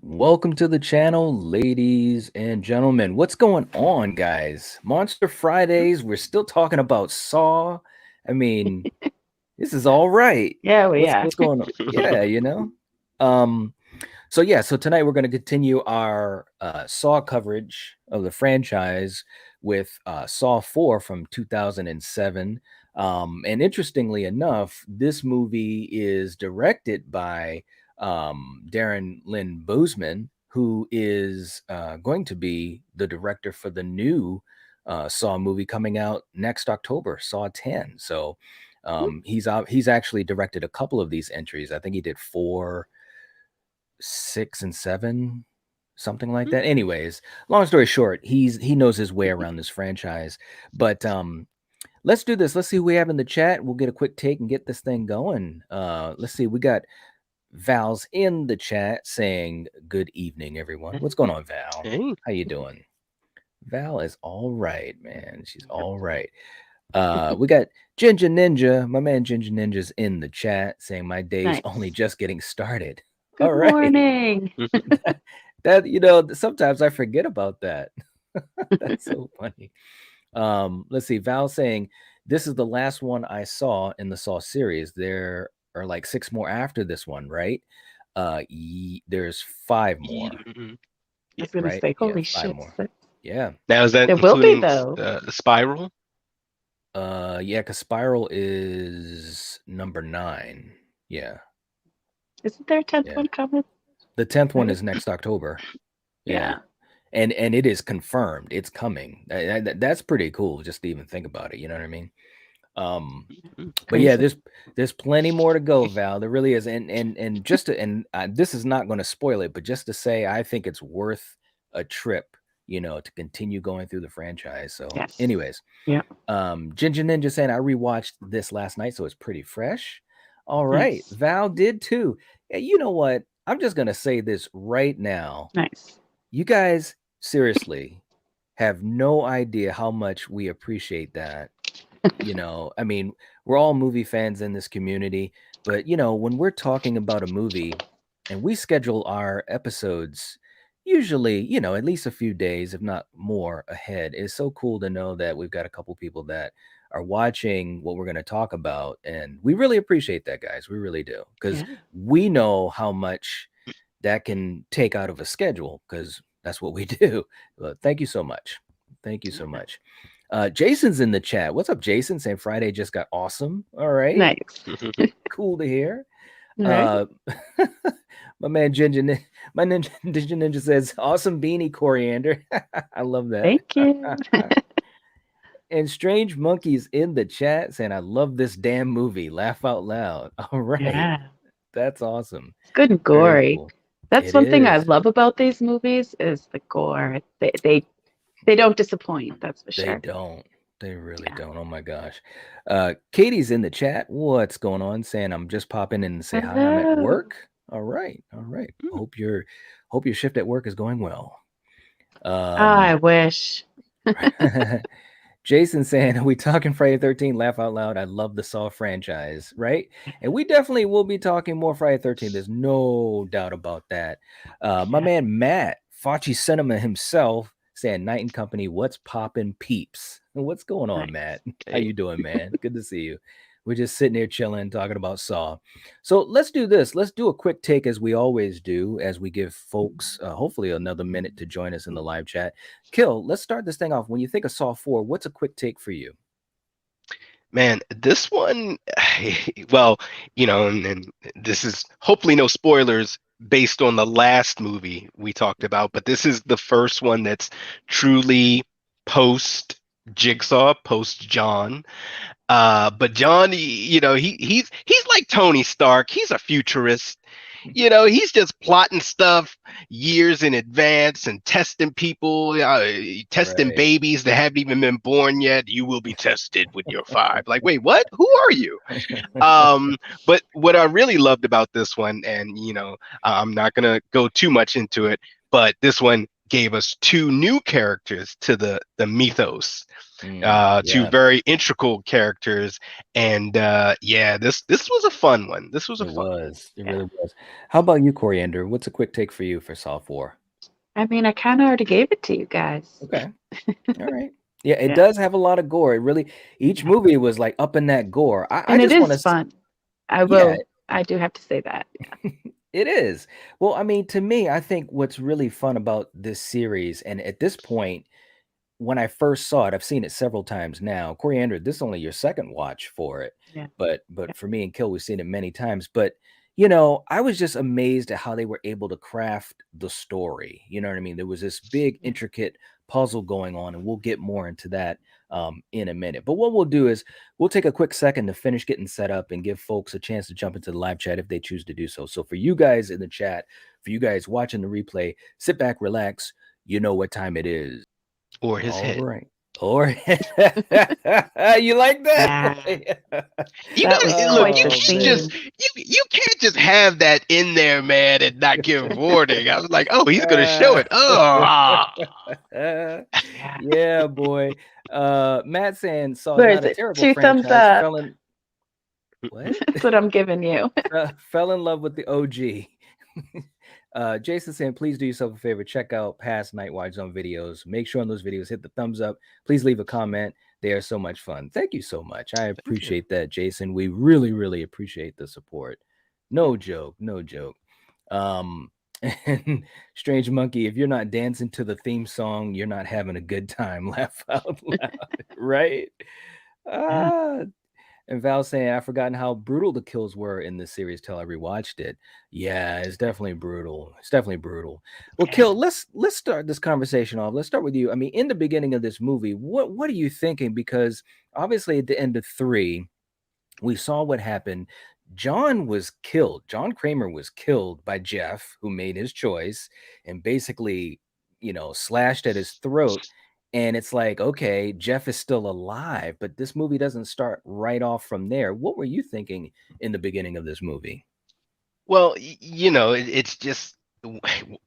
Welcome to the channel, ladies and gentlemen. What's going on, guys? Monster Fridays. We're still talking about Saw. I mean, this is all right. Yeah, we What's are. what's going on? Yeah, Um, so tonight we're going to continue our Saw coverage of the franchise with Saw 4 from 2007. And interestingly enough, this movie is directed by Darren Lynn Bousman, who is going to be the director for the new Saw movie coming out next October, Saw 10. So he's actually directed a couple of these entries. I think he did 4, 6, and 7, something like that. Anyways, long story short, he knows his way around this franchise. But let's do this. Let's see who we have in the chat. We'll get a quick take and get this thing going. Let's see. We got Val's in the chat saying good evening, everyone. What's going on, Val? Hey. How you doing? Val is all right, man. She's all right. We got Ginger Ninja. My man Ginger Ninja's in the chat saying my day's Nice. only just getting started. Good All right. morning. that sometimes I forget about that. That's so funny. Let's see. Val saying this is the last one I saw in the Saw series. There are like 6 more after this one, right? There's 5 more. I was gonna right? say, Yeah, holy 5 shit. more. Yeah. Now is that There will be, including though. the Spiral? Yeah, because Spiral is number 9. Yeah. Isn't there a 10th Yeah. one coming? The 10th one Right? is next October. Yeah. And it is confirmed. It's coming. That's pretty cool just to even think about it. You know what I mean? But yeah, Crazy. there's plenty more to go, Val. There really is. And just to, and this is not going to spoil it, but just to say, I think it's worth a trip, to continue going through the franchise. So, Yes. anyways, Yeah. Ginger Ninja saying I rewatched this last night, so it's pretty fresh. All right, Nice. Val did too. Hey, you know what? I'm just gonna say this right now. Nice. You guys seriously have no idea how much we appreciate that. I mean, we're all movie fans in this community, but when we're talking about a movie and we schedule our episodes usually, at least a few days, if not more ahead, it's so cool to know that we've got a couple people that are watching what we're going to talk about. And we really appreciate that, guys. We really do. Because Yeah. we know how much that can take out of a schedule because that's what we do. But thank you so much. Thank you so much. Jason's in the chat. What's up, Jason? Saying Friday just got awesome. All right. Nice. Cool to hear. Right? My man Ninja Ninja says, awesome beanie coriander. I love that. Thank you. And Strange Monkey's in the chat saying, I love this damn movie. Laugh out loud. All right. Yeah. That's awesome. It's good and Very gory. cool. That's It one thing I is. love about these movies is the gore. They don't disappoint, that's for They sure. don't. They really Yeah. don't. Oh my gosh. Katie's in the chat. What's going on? Saying I'm just popping in and say hi. I'm at Hello. work. All right. All right. Hope your shift at work is going well. I wish. Jason saying, are we talking Friday 13? Laugh out loud. I love the Saw franchise, right? And we definitely will be talking more Friday 13. There's no doubt about that. My man Matt, Fauci Cinema himself, saying, Night and Company, what's poppin' peeps? What's going on, Matt? How you doing, man? Good to see you. We're just sitting here chilling, talking about Saw. So let's do this. Let's do a quick take as we always do, as we give folks hopefully another minute to join us in the live chat. Kill, let's start this thing off. When you think of Saw 4, what's a quick take for you? Man, this one, well, and this is hopefully no spoilers based on the last movie we talked about, but this is the first one that's truly post Jigsaw, post John. But John, he's like Tony Stark. He's a futurist. He's just plotting stuff years in advance and testing people, testing Right. babies that haven't even been born yet. You will be tested when you're 5. Like, wait, what? Who are you? But what I really loved about this one, and I'm not gonna go too much into it, but this one gave us two new characters to the mythos, two Yeah, very integral characters, and this was a fun one. This was a it fun one. was. It Yeah. really was. How about you, Coriander? What's a quick take for you for Saw 4? I mean, I kind of already gave it to you guys. Okay. All right. Yeah, it Yeah. does have a lot of gore. It really, each Yeah. movie was like up in that gore. I And it just want is to, fun. yeah, I do have to say that. Yeah. it is. Well, I mean, to me, I think what's really fun about this series, and at this point, when I first saw it, I've seen it several times now. Coriander, this is only your second watch for it, Yeah. but Yeah. for me and Kill, we've seen it many times. But I was just amazed at how they were able to craft the story. You know what I mean? There was this big, Yeah. intricate puzzle going on, and we'll get more into that in a minute. But what we'll do is we'll take a quick second to finish getting set up and give folks a chance to jump into the live chat if they choose to do so. So for you guys in the chat, for you guys watching the replay, sit back, relax. You know what time it is. Or his All head. right. Or you like that? You That got was look. quite You the can't man. just scene. you can't just have that in there, man, and not give warning. I was like, oh, he's gonna show it. Oh, Yeah. Yeah, boy. Matt saying Saw is Where is not a it? terrible 2 thumbs franchise. up. What? That's what I'm giving you. Fell in love with the OG. Jason saying, please do yourself a favor. Check out past Night Watch Zone videos. Make sure on those videos, hit the thumbs up. Please leave a comment. They are so much fun. Thank you so much. I appreciate that, Jason. We really, really appreciate the support. No joke. No joke. And Strange Monkey, if you're not dancing to the theme song, you're not having a good time. Laugh out loud. Right? Yeah. And Val saying, I've forgotten how brutal the kills were in this series till I rewatched it. Yeah, it's definitely brutal. It's definitely brutal. Well, Yeah. Kill, let's start this conversation off. Let's start with you. I mean, in the beginning of this movie, what are you thinking? Because obviously at the end of 3, we saw what happened. John was killed. John Kramer was killed by Jeff, who made his choice and basically, slashed at his throat. And it's like, okay, Jeff is still alive, but this movie doesn't start right off from there. What were you thinking in the beginning of this movie? well, it's just,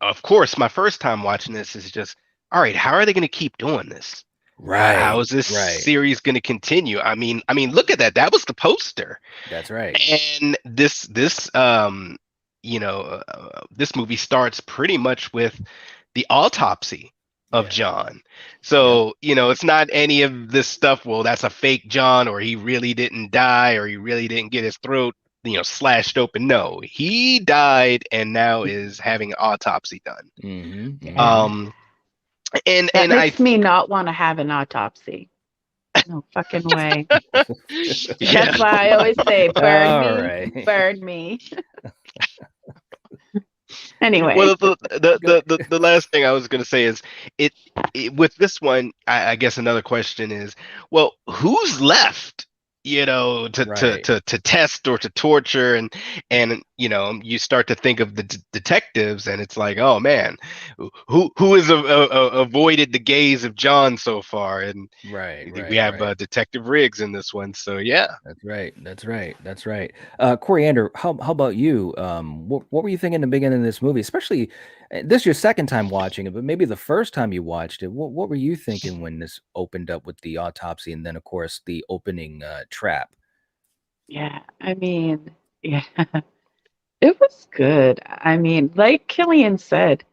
of course, my first time watching this is just, all right, how are they gonna keep doing this? How Right, is this right. series gonna continue? I mean, look at that. That was the poster. That's right. And this movie starts pretty much with the autopsy of Yeah. John. So, it's not any of this stuff, well, that's a fake John, or he really didn't die, or he really didn't get his throat, slashed open. No, he died and now is having an autopsy done. Yeah. And That I makes me not want to have an autopsy. No fucking way. yeah. That's why I always say, burn All me, right. burn me. Anyway. Well, the last thing I was going to say is it with this one. I guess another question is, well, who's left? Right. To test or to torture, and you start to think of the detectives, and it's like, oh man, who has avoided the gaze of John so far? And Right. we have Detective Riggs in this one, so yeah. That's right. That's right. That's right. Coriander, how about you? What were you thinking in the beginning of this movie? Especially, this is your second time watching it, but maybe the first time you watched it. What were you thinking when this opened up with the autopsy and then, of course, the opening trap? Yeah. I mean, yeah. It was good. I mean, like Killian said,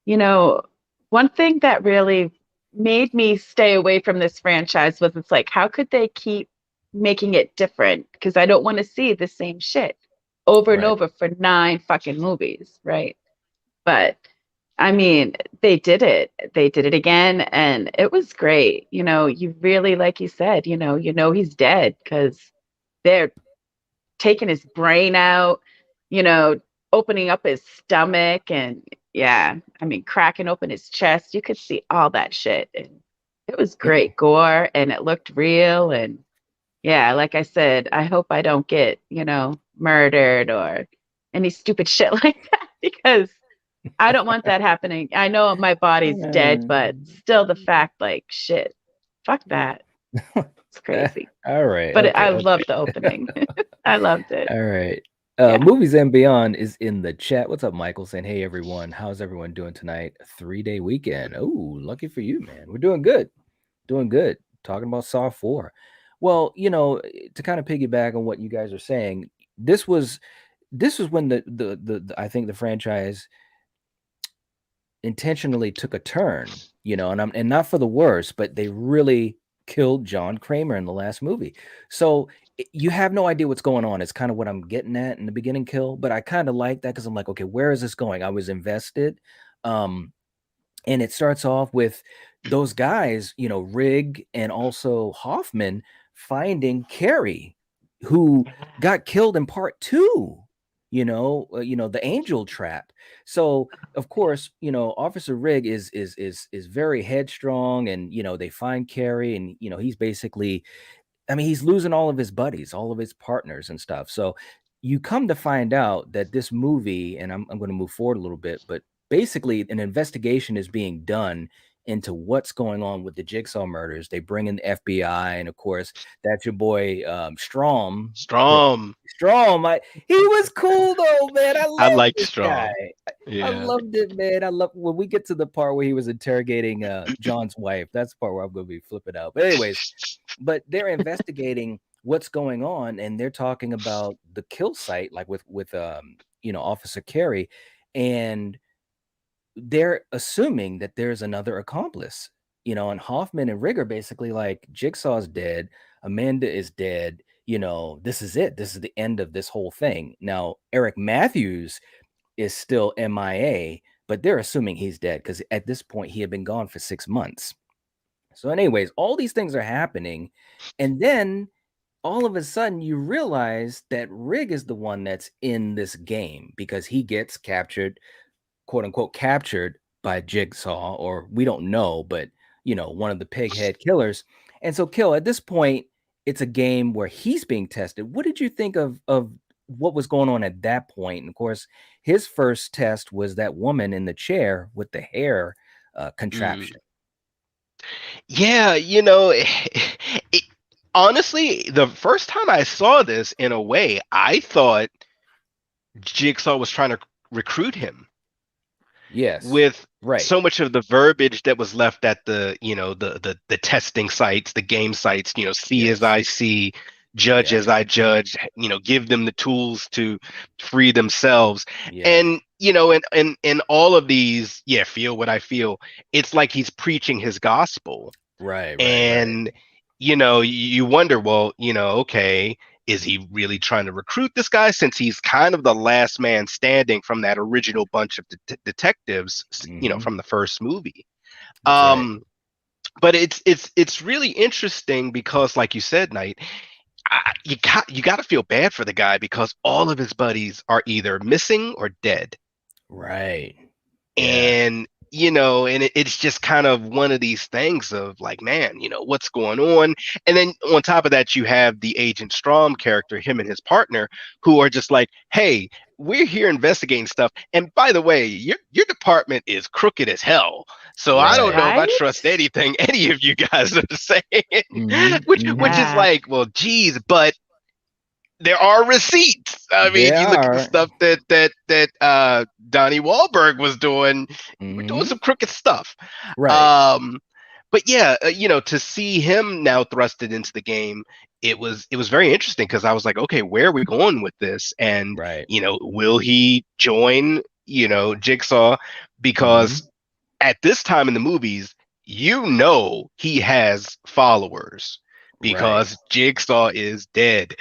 one thing that really made me stay away from this franchise was it's like, how could they keep making it different? Because I don't want to see the same shit over and Right. over for 9 fucking movies, right? But I mean, they did it. They did it again, and it was great. You really, like you said, he's dead because they're taking his brain out, you know, opening up his stomach and yeah, I mean cracking open his chest. You could see all that shit. And it was Yeah. great gore and it looked real and yeah, like I said, I hope I don't get, murdered or any stupid shit like that because I don't want that happening. I know my body's dead, but still the fact like shit. Fuck that. It's crazy. All right. But Okay. I Okay. loved the opening. I loved it. All right. Yeah. Movies and Beyond is in the chat. What's up, Michael? Saying, hey, everyone. How's everyone doing tonight? A 3-day weekend. Oh, lucky for you, man. We're doing good. Doing good. Talking about Saw 4. Well, to kind of piggyback on what you guys are saying, this was when the I think the franchise intentionally took a turn, and not for the worse, but they really killed John Kramer in the last movie. So you have no idea what's going on. It's kind of what I'm getting at in the beginning kill, but I kind of like that because I'm like, okay, where is this going? I was invested. Um, and it starts off with those guys, Rig and also Hoffman finding Carrie, who got killed in part two. The angel trap. So of course, Officer Rig is very headstrong, and they find Carrie, and he's basically, I mean, he's losing all of his buddies, all of his partners and stuff. So you come to find out that this movie, and I'm going to move forward a little bit, but basically an investigation is being done into what's going on with the Jigsaw murders. They bring in the FBI, and of course, that's your boy Strom. Strom. He was cool though, man. I I love like this guy. Strom. I Yeah. loved it, man. I love when we get to the part where he was interrogating John's wife. That's the part where I'm going to be flipping out. But anyways, but they're investigating what's going on, and they're talking about the kill site, like with Officer Carey, and they're assuming that there's another accomplice, and Hoffman and Rigger basically like, Jigsaw's dead, Amanda is dead, this is it, this is the end of this whole thing. Now Eric Matthews is still MIA, but they're assuming he's dead because at this point he had been gone for 6 months. So, anyways, all these things are happening. And then all of a sudden you realize that Rig is the one that's in this game because he gets captured, quote unquote, captured by Jigsaw, or we don't know, but one of the pighead killers. And so, Kill, at this point, it's a game where he's being tested. What did you think of what was going on at that point? And of course, his first test was that woman in the chair with the hair contraption. Yeah, it, honestly, the first time I saw this, in a way, I thought Jigsaw was trying to recruit him. Yes. With Right. so much of the verbiage that was left at the, the testing sites, the game sites, see as I see, judge as I judge, give them the tools to free themselves. And, and all of these, feel what I feel. It's like he's preaching his gospel. Right. And, you wonder, well, okay, is he really trying to recruit this guy, since he's kind of the last man standing from that original bunch of detectives, from the first movie? Right. But it's really interesting because, like you said, Knight, you got to feel bad for the guy because all of his buddies are either missing or dead. Right. And it's just kind of one of these things of like, man, what's going on? And then on top of that, you have the Agent Strom character, him and his partner, who are just like, hey, we're here investigating stuff, and by the way, your department is crooked as hell, so I don't know if I trust anything any of you guys are saying. which is like, well, geez, but there are receipts. I mean, you look at the stuff that Donnie Wahlberg was doing. We're doing some crooked stuff. Right. But yeah, to see him now thrusted into the game, it was very interesting because I was like, okay, where are we going with this? And will he join, Jigsaw? Because at this time in the movies, he has followers because Jigsaw is dead.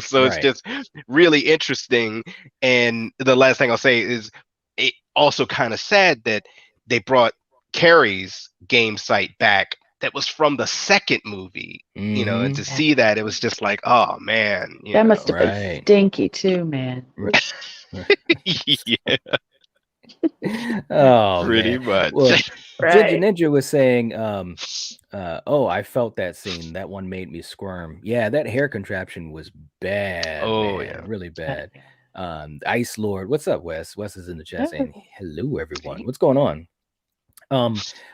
So it's just really interesting. And the last thing I'll say is, it also kind of sad that they brought Carrie's game site back that was from the second movie, and to see that, it was just like, oh man, that must have been stinky too, man. Yeah. Oh, pretty man. much. Well, Ginger Ninja was saying, oh, I felt that scene. That one made me squirm. Yeah, that hair contraption was bad. Oh, man. yeah. Really bad. Ice Lord. What's up, Wes? Wes is in the chat saying, hello, everyone. What's going on?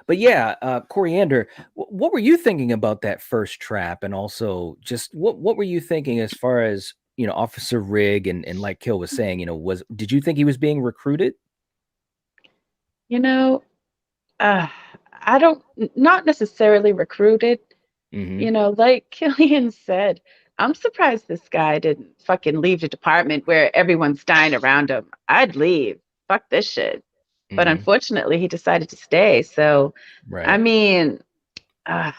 But yeah, Coriander, what were you thinking about that first trap? And also just what were you thinking as far as Officer Rigg and like Kill was saying, did you think he was being recruited? You know, uh, I don't, not necessarily recruited. Hmm. Like Killian said, I'm surprised this guy didn't fucking leave the department where everyone's dying around him. I'd leave. Fuck this shit. But Hmm. unfortunately, he decided to stay. So, I Right. mean, uh,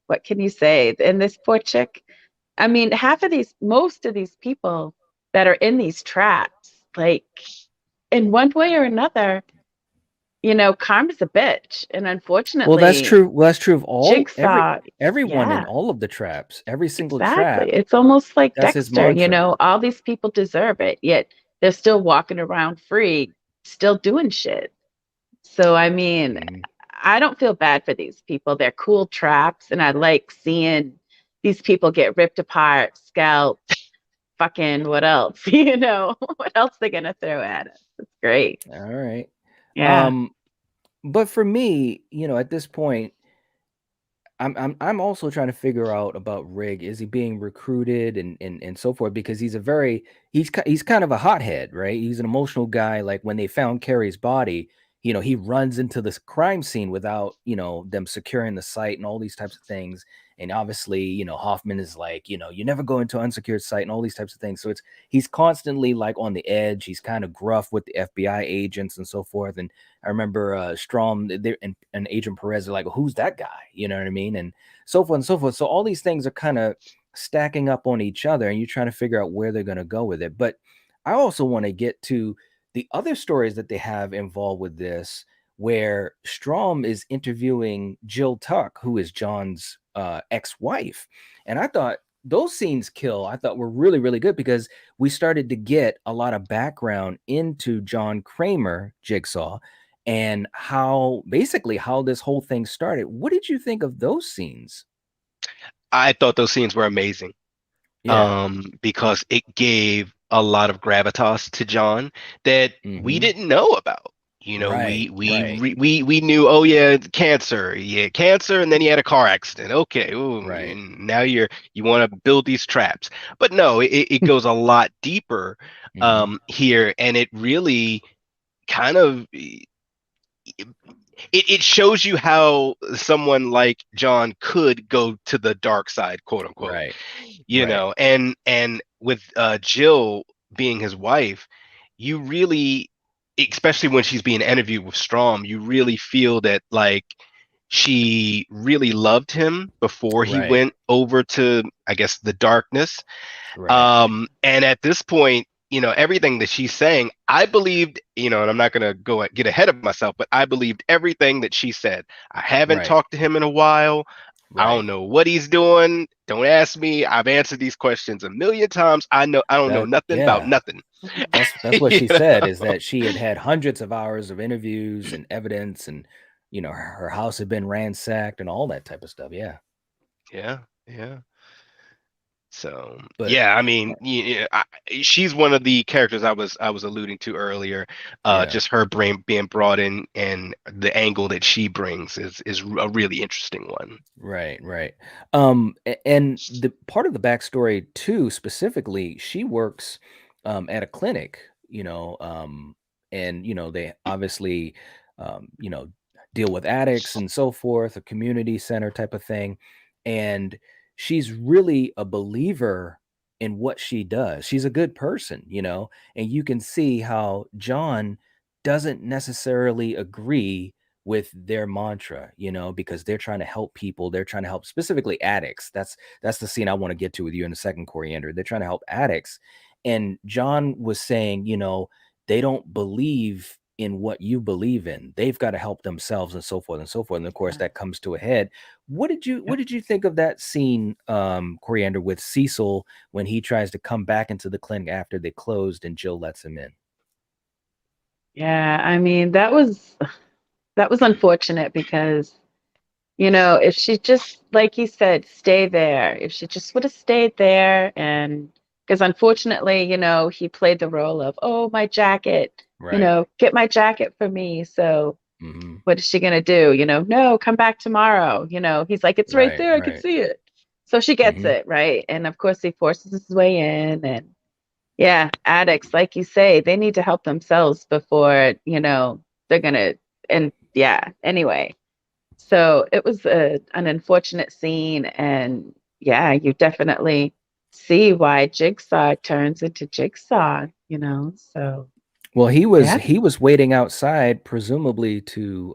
what can you say? And this poor chick, I mean, most of these people that are in these traps, like in one way or another, karma's a bitch. And Well, that's unfortunately, true. Well, that's true of Jigsaw, everyone in yeah, all of the traps. Every single trap. exactly. It's almost like That's his Dexter, mantra. all these people deserve it, yet they're still walking around free, still doing shit. So, I mean, Hmm. I don't feel bad for these people. They're cool traps, and I like seeing these people get ripped apart, scalped, fucking what else? What else they gonna throw at us? It's great. All right. Yeah. Um, but for me, at this point, I'm also trying to figure out about Rig. Is he being recruited and so forth? Because he's kind of a hothead, right? He's an emotional guy. Like when they found Carrie's body, he runs into this crime scene without them securing the site and all these types of things. And obviously, Hoffman is like, you never go into unsecured site and all these types of things. So he's constantly like on the edge. He's kind of gruff with the FBI agents and so forth. And I remember Strom and Agent Perez are like, who's that guy? You know what I mean? And so forth and so forth. So all these things are kind of stacking up on each other, and you're trying to figure out where they're going to go with it. But I also want to get to the other stories that they have involved with this, where Strom is interviewing Jill Tuck, who is John's ex-wife. And I thought those scenes I thought were really, really good because we started to get a lot of background into John Kramer, Jigsaw, and how this whole thing started. What did you think of those scenes? I thought those scenes were amazing. Yeah. Because it gave a lot of gravitas to John that we Hmm. didn't know about. You know, Right. Right. we knew, oh yeah, cancer, and then he had a car accident. Okay, ooh, Right. now you want to build these traps, but no, it goes a lot deeper Hmm. here, and it really kind of it shows you how someone like John could go to the dark side, quote unquote, Right. Right. and with Jill being his wife, you really, especially when she's being interviewed with Strom, you really feel that like she really loved him before he Right. went over to, I guess, the darkness. Right. And at this point, everything that she's saying, I believed, and I'm not going to get ahead of myself, but I believed everything that she said. I haven't Right. talked to him in a while. I Right. don't know what he's doing. Don't ask me. I've answered these questions a million times. I don't know That nothing about yeah. nothing. That's what You she know? said, is that she had hundreds of hours of interviews and evidence, and her house had been ransacked and all that type of stuff. Yeah. Yeah, yeah. So But yeah, I mean, she's one of the characters I was alluding to earlier. yeah. Just her brain being brought in and the angle that she brings is a really interesting one. Right, right. And the part of the backstory too, specifically, she works at a clinic, and they obviously um, you know, deal with addicts and so forth, a community center type of thing. And she's really a believer in what she does. She's a good person, and you can see how John doesn't necessarily agree with their mantra, because they're trying to help people. They're trying to help specifically addicts. That's the scene I want to get to with you in a second, Coriander. They're trying to help addicts. And John was saying, they don't believe in what you believe in. They've got to help themselves and so forth and so forth. And of course Yeah. that comes to a head. What Yep. did you think of that scene, Coriander, with Cecil when he tries to come back into the clinic after they closed and Jill lets him in? Yeah. I mean, that was unfortunate because, if she just, like you said, stay there, if she just would have stayed there, and because unfortunately, he played the role of, oh, my jacket, Right. get my jacket for me. So Hmm. what is she gonna do? No, come back tomorrow. He's like, it's right Right, there, I can right. see it. So she gets Hmm. it, right? And of course he forces his way in, and Yeah, addicts, like you say, they need to help themselves before, they're gonna, and yeah, anyway. So it was an unfortunate scene, and yeah, you definitely see why Jigsaw turns into Jigsaw. So Well, yeah, he was waiting outside, presumably to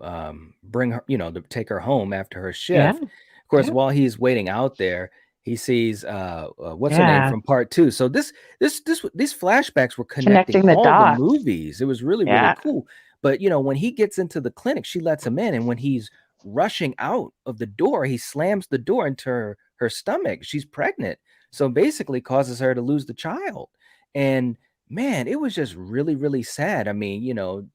bring her, to take her home after her yeah, shift. Of course, yeah, while he's waiting out there, he sees what's her name yeah, from part two. So these flashbacks were connecting connecting the all the dots. movies. It was really really Yeah, cool. But when he gets into the clinic, she lets him in, and when he's rushing out of the door, he slams the door into her stomach. She's pregnant, so basically causes her to lose the child. And man, it was just really, really sad. I mean,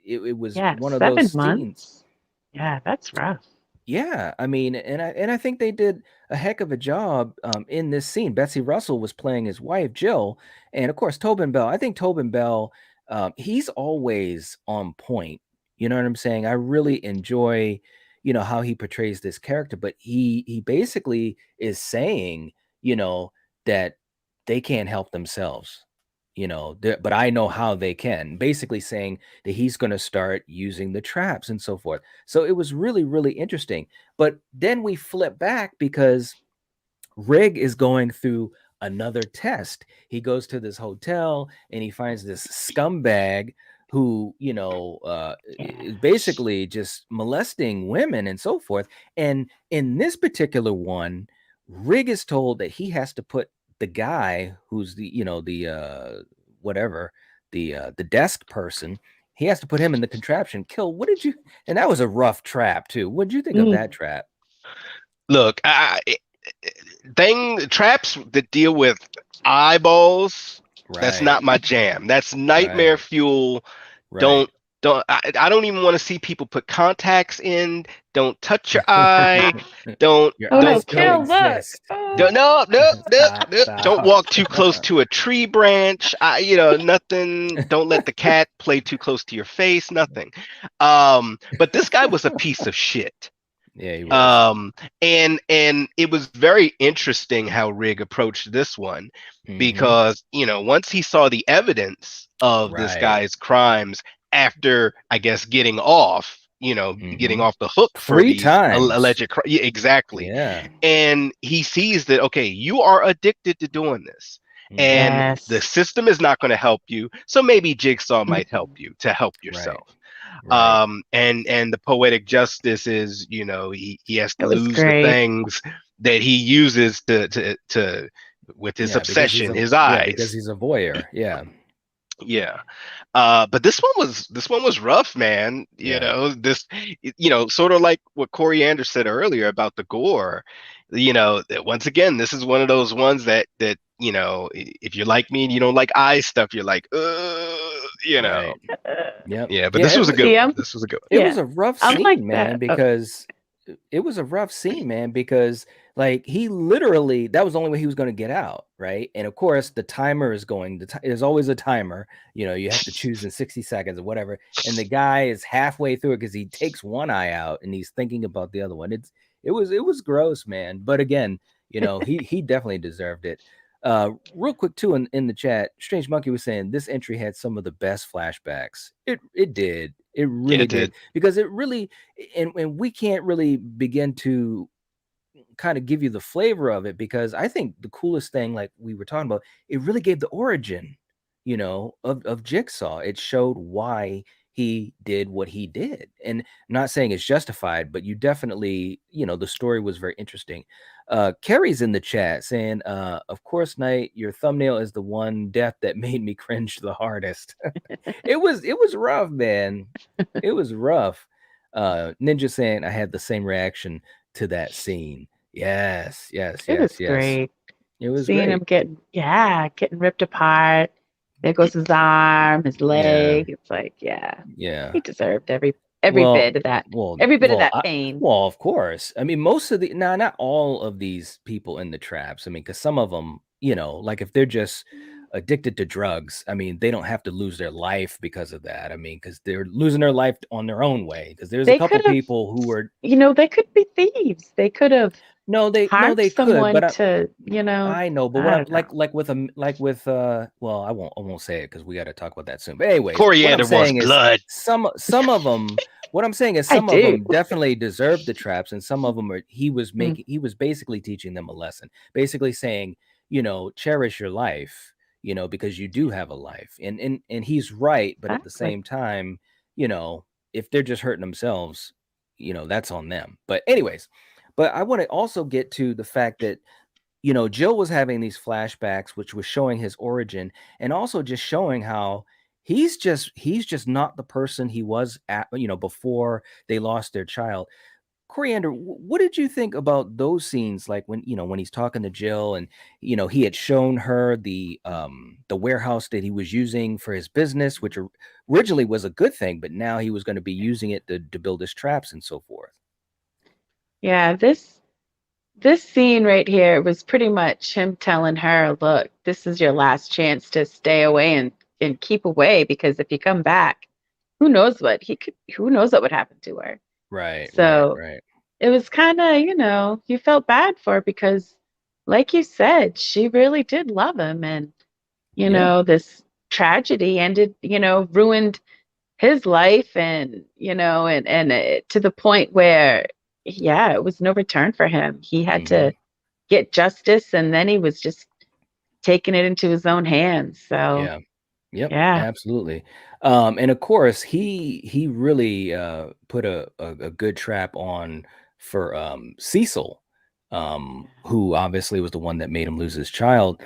it was yeah, one of those 7 months. scenes. Yeah, that's rough. Yeah, I mean, and I think they did a heck of a job in this scene. Betsy Russell was playing his wife Jill, and of course Tobin Bell. I think Tobin Bell, he's always on point. You know what I'm saying? I really enjoy, how he portrays this character. But he basically is saying, you know, that they can't help themselves. But I know how they can. Basically saying that he's going to start using the traps and so forth. So it was really, really interesting. But then we flip back because Rig is going through another test. He goes to this hotel and he finds this scumbag who, Yeah. is basically just molesting women and so forth. And in this particular one, Rig is told that he has to put the guy who's the whatever, the desk person, he has to put him in the contraption. Kill, what did you and that was a rough trap too. What did you think of Mm, that trap? Look, traps that deal with eyeballs, that's Right, not my jam. That's nightmare right. fuel. Right. Don't I don't even want to see people put contacts in. Don't touch your eye. Don't Your oh no, don't eyes don't kill, look. coexist. don't Oh. no no no Stop, no. Don't stop. walk too close to a tree branch. Nothing. Don't let the cat play too close to your face. Nothing. But this guy was a piece of shit. Yeah, he was. Um, and it was very interesting how Rig approached this one Hmm. because, once he saw the evidence of this Right. guy's crimes after, I guess, getting Hmm. off the hook for Three these times. alleged crimes. Yeah, exactly. Yeah. And he sees that, okay, you are addicted to doing this. Hmm. And the Yes. system is not going to help you. So maybe Jigsaw might help Mm-mm. you to help Right. yourself. Right. And the poetic justice is, he has It to was lose the great. things that he uses to with his Yeah, because obsession, his eyes. he's a voyeur. Yeah. Yeah. But this one was rough, man. Yeah. Sort of like what Corey Anders said earlier about the gore. That once again, this is one of those ones that if you're like me and you don't like eye stuff, you're like, you know. Right. Yep. Yeah, but Yeah, this was a good See, one. This was a good one. it yeah, was a rough I'm like scene, man, that. Oh, because it was a rough scene, man, because like he literally that was the only way he was going to get out, right? And of course, the timer is going. There's always a timer. You have to choose in 60 seconds or whatever. And the guy is halfway through it because he takes one eye out and he's thinking about the other one. It was gross, man. But again, he definitely deserved it. Real quick too, in the chat, Strange Monkey was saying this entry had some of the best flashbacks. It did. It Yeah, really it did did. because it really and we can't really begin to kind of give you the flavor of it because I think the coolest thing, like we were talking about, it really gave the origin, of Jigsaw. It showed why he did what he did. And I'm not saying it's justified, but you definitely, the story was very interesting. Carrie's in the chat saying, of course, Knight, your thumbnail is the one death that made me cringe the hardest. It was rough, man. It was rough. Ninja saying I had the same reaction to that scene. Yes, yes, it yes, was yes. great. It was Seeing him great. getting ripped apart. There goes his arm, his Yeah, leg. It's like, yeah, yeah. he deserved every Well, bit of that, well, every bit of well, that pain. well, of course. I mean, most of the not all of these people in the traps. I mean, because some of them, like if they're just addicted to drugs, I mean, they don't have to lose their life because of that. I mean, because they're losing their life on their own way. Because there's a They couple could have, people who were they could be thieves. They could have no, harmed they could, someone but to, I know, but what I I'm don't know. like with well, I won't say it because we got to talk about that soon. But anyways, what I'm Coriander wants saying is blood. some of them. What I'm saying is I some of do. them definitely deserved the traps, and some of them are Mm, he was basically teaching them a lesson, basically saying, cherish your life, because you do have a life, and he's right, but at the exactly. same time, if they're just hurting themselves, that's on them. But anyways, but I want to also get to the fact that Jill was having these flashbacks, which was showing his origin and also just showing how he's just not the person he was at, before they lost their child. Coriander, what did you think about those scenes? Like when he's talking to Jill and, he had shown her the warehouse that he was using for his business, which originally was a good thing, but now he was going to be using it to build his traps and so forth. Yeah, this scene right here was pretty much him telling her, "Look, this is your last chance to stay away and keep away because if you come back, who knows what would happen to her." Right, right, So right. it was kind of, you felt bad for her because, like you said, she really did love him, and Yeah. this tragedy ruined his life, and to the point where, yeah, it was no return for him. He had Hmm. to get justice, and then he was just taking it into his own hands. So, Yeah. Yep, yeah. absolutely. And of course, he really put a good trap on for Cecil, who obviously was the one that made him lose his child.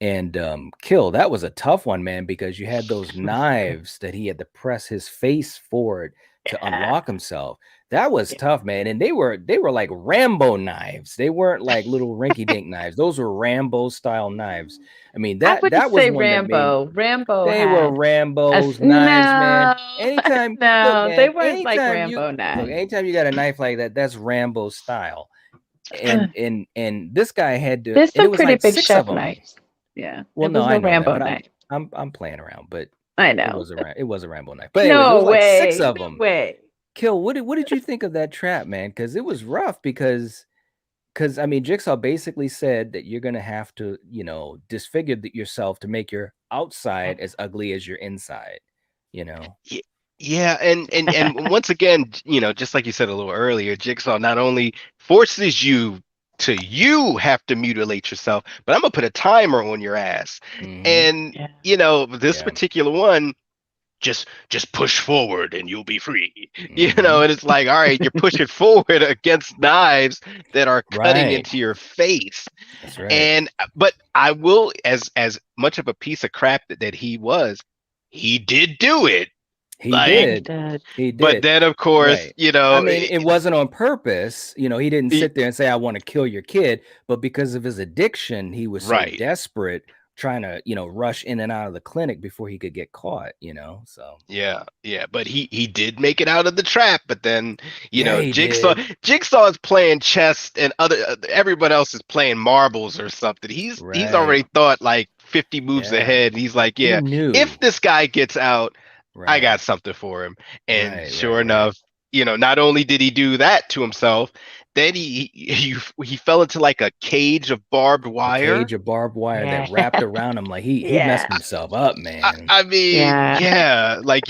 And Kill, that was a tough one, man, because you had those knives that he had to press his face forward to Yeah. unlock himself. That was Yeah. tough, man. And they were like Rambo knives. They weren't like little rinky-dink knives. Those were Rambo style knives. I mean, I that wouldn't that was say one that made Rambo. Rambo they were had Rambo's knives, man. no, Anytime, look, no, they man, weren't like Rambo knives. anytime you got a knife like that, that's Rambo style. And this guy had to, There's and it some was pretty like big six of chef them. knives. Yeah, Well, it no, was I no know that, Rambo but knife. I'm playing around, but I it know. was a Rambo knife. But anyways, it No was like six way. of No them. way. Kill. What did you think of that trap, man? Because it was rough. Because I mean, Jigsaw basically said that you're gonna have to, disfigure yourself to make your outside as ugly as your inside. You know. Y- Yeah, and once again, just like you said a little earlier, Jigsaw not only forces you have to mutilate yourself, but I'm gonna put a timer on your ass. Hmm. And Yeah. this Yeah. particular one, just push forward and you'll be free. Hmm. And it's like, all right, you're pushing forward against knives that are cutting Right. into your face. That's right. And but I will, as much of a piece of crap that he was, he did do it. He Yeah, Like, he did. did. He but did. then of course, Right. I mean, it wasn't on purpose. He didn't he- sit there and say, I want to kill your kid. But because of his addiction, he was so right. desperate trying to, rush in and out of the clinic before he could get caught, So, Yeah, yeah, but he did make it out of the trap. But then, yeah, he Jigsaw did. Jigsaw is playing chess, and everyone else is playing marbles or something. He's Right. already thought like 50 moves Yeah. ahead. And he's like, He yeah, if knew. this guy gets out, I Right. got something for him. And Right. Right. sure Right. enough, not only did he do that to himself, then he fell into like a cage of barbed A wire. cage of barbed wire that Yeah. wrapped around him like he Yeah. messed himself up, I, man. I mean, Yeah. yeah, like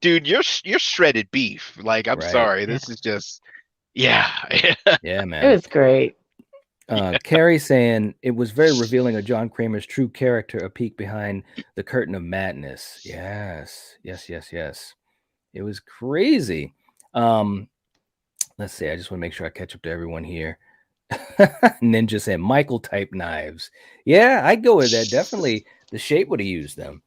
dude, you're shredded beef. Like, I'm Right. sorry, Yeah. this is just, yeah. Yeah, It man. was great. Carrie saying it was very revealing of John Kramer's true character, a peek behind the curtain of madness. Yes, yes, yes, yes. It was crazy. Um, let's see. I just want to make sure I catch up to everyone here. Ninja saying Michael type knives. Yeah, I'd go with that. Definitely the shape would have used them.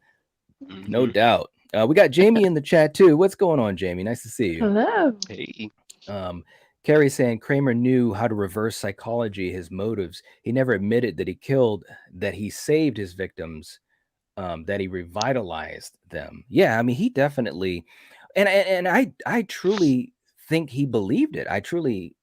No Mhm. doubt. We got Jamie in the chat too. What's going on, Jamie? Nice to see you. Hello. Hey. Um, Carrie saying Kramer knew how to reverse psychology, his motives. He never admitted that he killed, that he saved his victims, that he revitalized them. Yeah, I mean, he definitely, and I truly think he believed it. I truly,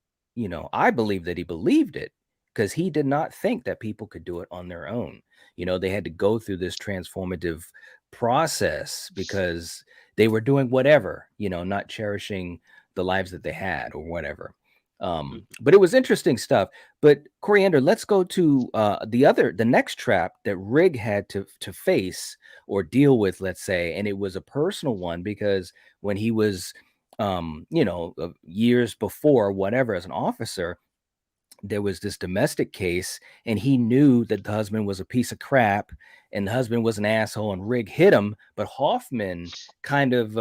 I believe that he believed it because he did not think that people could do it on their own. They had to go through this transformative process because they were doing whatever, not cherishing the lives that they had or whatever. But it was interesting stuff. But Coriander, let's go to the next trap that Rig had to face or deal with, let's say, and it was a personal one because when he was, years before, whatever, as an officer, there was this domestic case, and he knew that the husband was a piece of crap, and the husband was an asshole, and Rig hit him, but Hoffman kind of,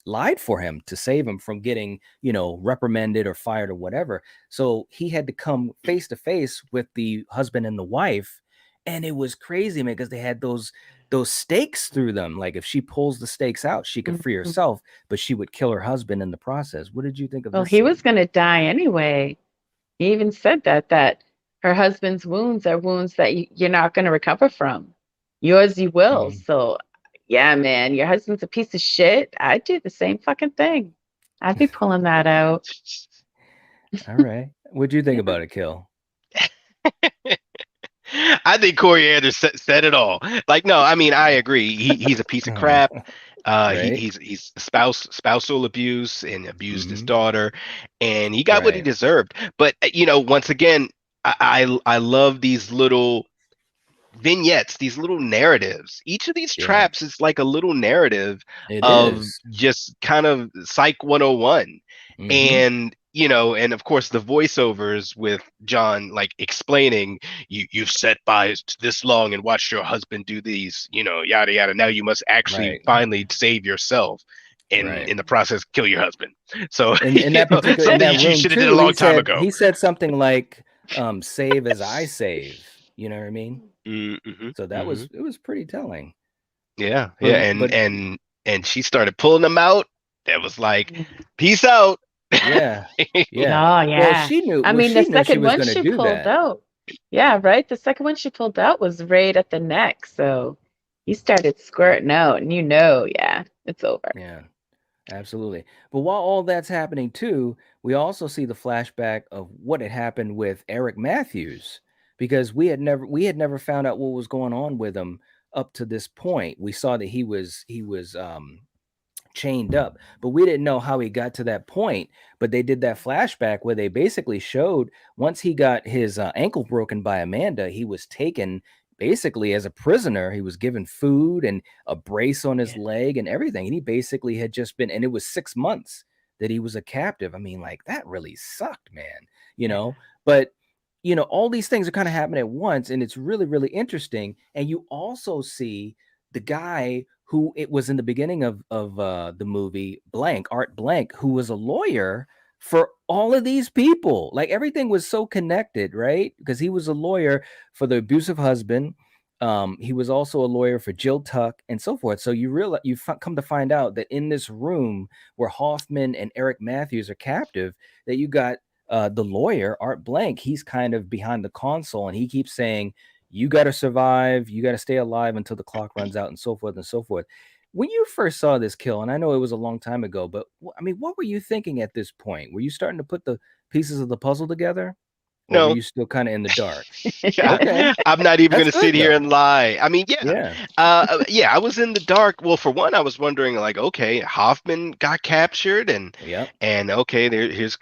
lied for him to save him from getting, reprimanded or fired or whatever. So he had to come face to face with the husband and the wife, and it was crazy, man, because they had those stakes through them. Like if she pulls the stakes out, she could free Mhm. herself, but she would kill her husband in the process. What did you think of Well, this he was scene? going to die anyway. He even said that her husband's wounds are wounds that you're not going to recover from. Yours you will. Mhm. So, yeah, man, your husband's a piece of shit. I'd do the same fucking thing. I'd be pulling that out. All right. What'd you think Yeah. about it, Kill? I think Coriander said it all. Like, no, I mean, I agree. He's a piece of crap. Right? He's spousal abuse and abused his Mm-hmm. daughter, and he got what he Right. deserved. But once again, I love these little vignettes, these little narratives. Each of these Yeah. traps is like a little narrative It of is. just kind of Psych 101. Mm-hmm. And and of course the voiceovers with John like explaining, you've sat by this long and watched your husband do these, yada yada. Now you must actually Right. finally save yourself and Right. in the process kill your husband. So In that particular in something that you room should have did a too, long time ago. he said something like, save as I save. You know what I mean? Mm-hmm, So that mm-hmm. was it was pretty telling. Yeah, yeah, But and but and she started pulling them out. That was like, peace out. yeah. Yeah. Oh, Well, yeah. I mean, the she knew she second was one gonna she do pulled that. out. Yeah, right. The second one she pulled out was right at the neck. So he started squirting out, and yeah, it's over. Yeah. Absolutely. But while all that's happening too, we also see the flashback of what had happened with Eric Matthews because we had never found out what was going on with him up to this point. We saw that he was chained up, but we didn't know how he got to that point. But they did that flashback where they basically showed once he got his ankle broken by Amanda, he was taken basically as a prisoner. He was given food and a brace on his Yeah. leg and everything. And he basically had just been, and it was 6 months that he was a captive. I mean, like that really sucked, man, you Yeah. know? But all these things are kind of happening at once, and it's really, really interesting. And you also see the guy who it was in the beginning of the movie Blank, Art Blank, who was a lawyer for all of these people. Like everything was so connected, right? Because he was a lawyer for the abusive husband. He was also a lawyer for Jill Tuck and so forth. So you realize come to find out that in this room where Hoffman and Eric Matthews are captive, that you got the lawyer Art Blank. He's kind of behind the console, and he keeps saying, "You got to survive. You got to stay alive until the clock runs out," and so forth and so forth. When you first saw this kill, and I know it was a long time ago, but I mean, what were you thinking at this point? Were you starting to put the pieces of the puzzle together, or were No, you still kind of in the dark? yeah, Okay, I'm not even that's gonna sit good here though. and lie. I mean, Yeah, yeah, I was in the dark. Well, for one, I was wondering, like, okay, Hoffman got captured, and yep, okay, here's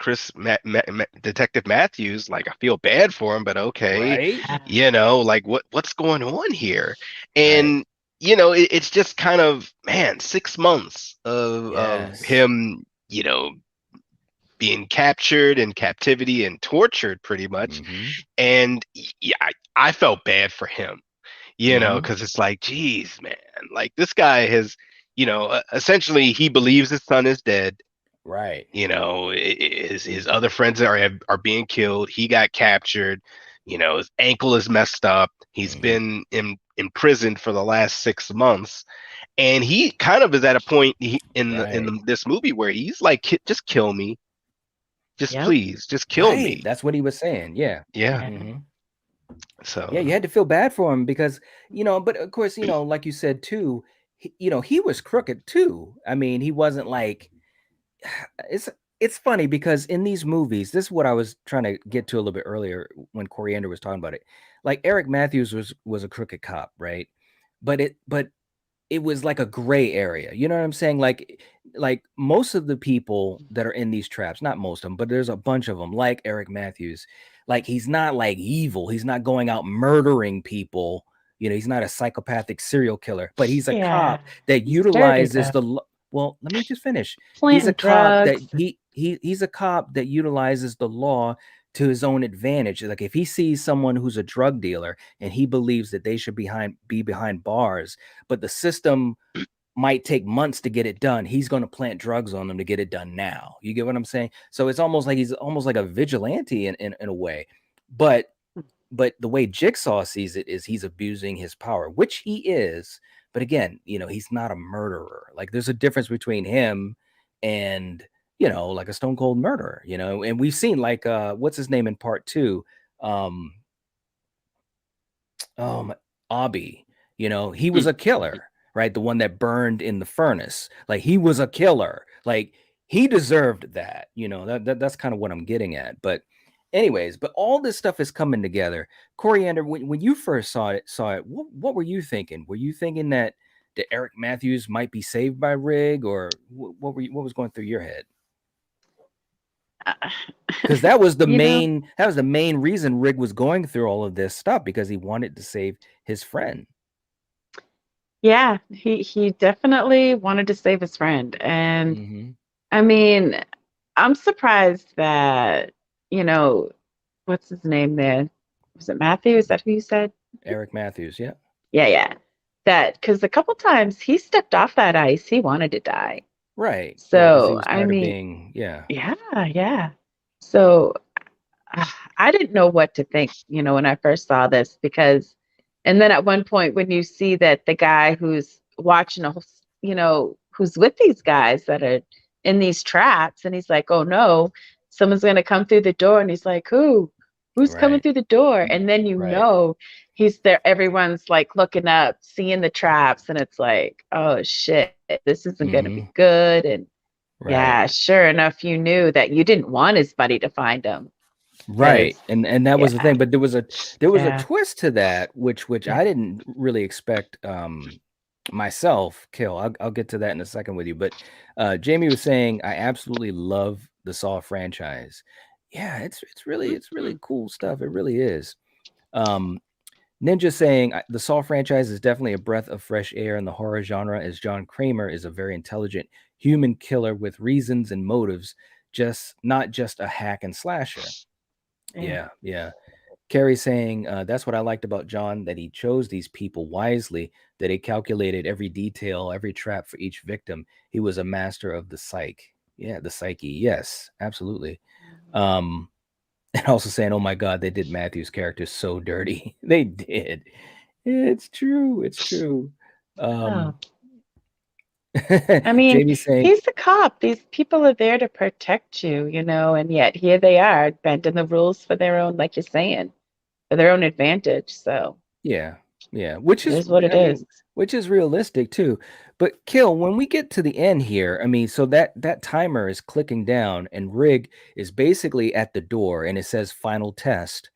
Detective Matthews. Like, I feel bad for him, but okay, right, like what's going on here? right, And it's just kind of, man, 6 months of yes, him, being captured in captivity and tortured pretty much. mm-hmm, And yeah, I felt bad for him, mm-hmm, because it's like, geez, man, like this guy has, essentially he believes his son is dead. right, His other friends are being killed. He got captured. His ankle is messed up. He's mm-hmm, been imprisoned for the last 6 months, and he kind of is at a point right, this movie where he's like, Just kill me, just Yep. please, just kill right. me." That's what he was saying. Yeah. Yeah. Yeah. Mm-hmm. Yeah, So you had to feel bad for him because, but of course, like you said too, he was crooked too. I mean, he wasn't like it's it's funny because in these movies, this is what I was trying to get to a little bit earlier when Coriander was talking about it. Like Eric Matthews was a crooked cop, right? But it was like a gray area. You know what I'm saying? Like most of the people that are in these traps, not most of them, but there's a bunch of them, like Eric Matthews. Like he's not like evil. He's not going out murdering people. You know, he's not a psychopathic serial killer, but he's a Yeah, cop that he's dirty utilizes though. well, let me just finish. He's a Planting cop that drugs. he's a cop that utilizes the law to his own advantage. Like if he sees someone who's a drug dealer and he believes that they should be behind bars, but the system might take months to get it done, he's going to plant drugs on them to get it done now. You get what I'm saying? So it's almost like he's almost like a vigilante in a way. But the way Jigsaw sees it is he's abusing his power, which he is. But again, you know, he's not a murderer. Like there's a difference between him and, you know, like a stone cold murderer, you know. And we've seen like what's his name in part 2? Um Abi, you know, he was a killer, right? The one that burned in the furnace. Like he was a killer. Like he deserved that, you know. That's kind of what I'm getting at. But anyways, but all this stuff is coming together. Coriander, when you first saw it, what were you thinking? Were you thinking that Eric Matthews might be saved by Rig, or what was going through your head? Uh, Because that was the you know, main reason Rig was going through all of this stuff, because he wanted to save his friend. yeah, he definitely wanted to save his friend. And Mm-hmm. I mean, I'm surprised that, you know, what's his name there? Was it Matthew? Is that who you said? Eric Matthews, yeah. Yeah, yeah. That because a couple times he stepped off that ice, he wanted to die. Right, right, because he So, was I tired of mean, being, yeah, yeah, yeah. So I didn't know what to think, you know, when I first saw this because, and then at one point when you see that the guy who's watching a, you know, who's with these guys that are in these traps, and he's like, oh no, someone's gonna come through the door, and he's like, who? Who's coming right, through the door? And then you right. know he's there. Everyone's like looking up, seeing the traps, and it's like, oh shit, this isn't gonna be Mm-hmm. good. And Right, yeah, sure enough, you knew that you didn't want his buddy to find him right. because And that was the yeah, thing, but there was a yeah, twist to that, which yeah. I didn't really expect myself. Kill. I'll get to that in a second with you. But Jamie was saying I absolutely love the Saw franchise. Yeah, it's really cool stuff. It really is. Um, Ninja saying the Saw franchise is definitely a breath of fresh air in the horror genre, as John Kramer is a very intelligent human killer with reasons and motives, just not just a hack and slasher. Yeah. Yeah, yeah. Carrie saying that's what I liked about John, that he chose these people wisely, that he calculated every detail, every trap for each victim. He was a master of the psyche. Yeah, the psyche. Yes, absolutely. Um, and also saying, "Oh my God, they did Matthew's character so dirty. They did. It's true. It's true." Oh, Um, I mean, Jamie saying, he's the cop. These people are there to protect you, you know, and yet here they are bending the rules for their own, like you're saying, for their own advantage. So "Yeah, yeah," which it is, is what it I is. mean, which is realistic too. But Kill, when we get to the end here, I mean, so that timer is clicking down, and Rig is basically at the door, and it says "final test."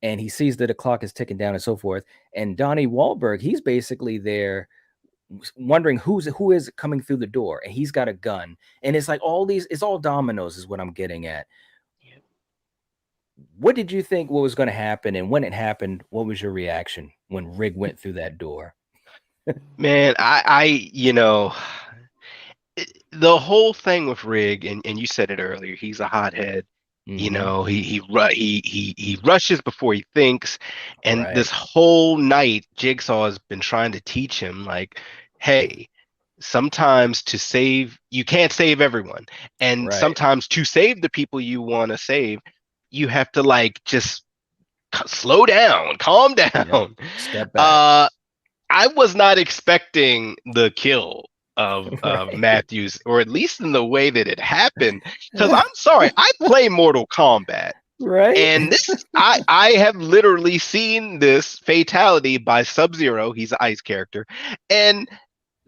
And he sees that the clock is ticking down and so forth. And Donnie Wahlberg, he's basically there wondering who is coming through the door, and he's got a gun, and it's like all these, it's all dominoes is what I'm getting at. What did you think what was going to happen, and when it happened, what was your reaction when Rig went through that door? Man, you know, the whole thing with Rig, and you said it earlier, he's a hothead. You Mm-hmm. know, he rushes before he thinks, and this Right, whole night, Jigsaw has been trying to teach him, like, hey, sometimes you can't save everyone, and right. sometimes to save the people you want to save, you have to like just slow down, calm Yep. down. Step back. Uh, I was not expecting the kill of Right. Matthews, or at least in the way that it happened. Because I'm sorry, I play Mortal Kombat, Right. and I have literally seen this fatality by Sub-Zero. He's an ice character, and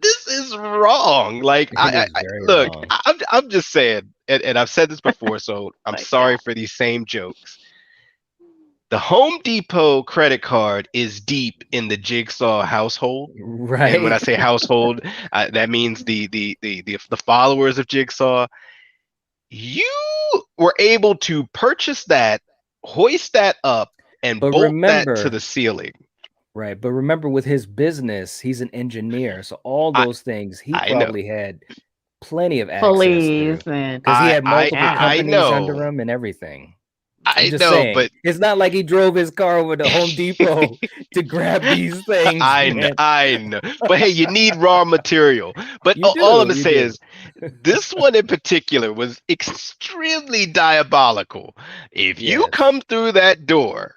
this is wrong. Like It is very look, wrong. I'm just saying, and I've said this before, so I'm My sorry God. for these same jokes. The Home Depot credit card is deep in the Jigsaw household. And when I Right. say household, that means the followers of Jigsaw. You were able to purchase that, hoist that up, and But bolt that to remember, the ceiling. right, but remember with his business, he's an engineer. So all I those things he I know. probably had plenty of access through Police and because he had multiple yeah. I companies under know. him and everything. I'm I just know, saying, but it's not like he drove his car over to Home Depot to grab these things, man. I know. But hey, you need raw material. But You all I'm do, gonna you say do. is this one in particular was extremely diabolical. If you Yes. come through that door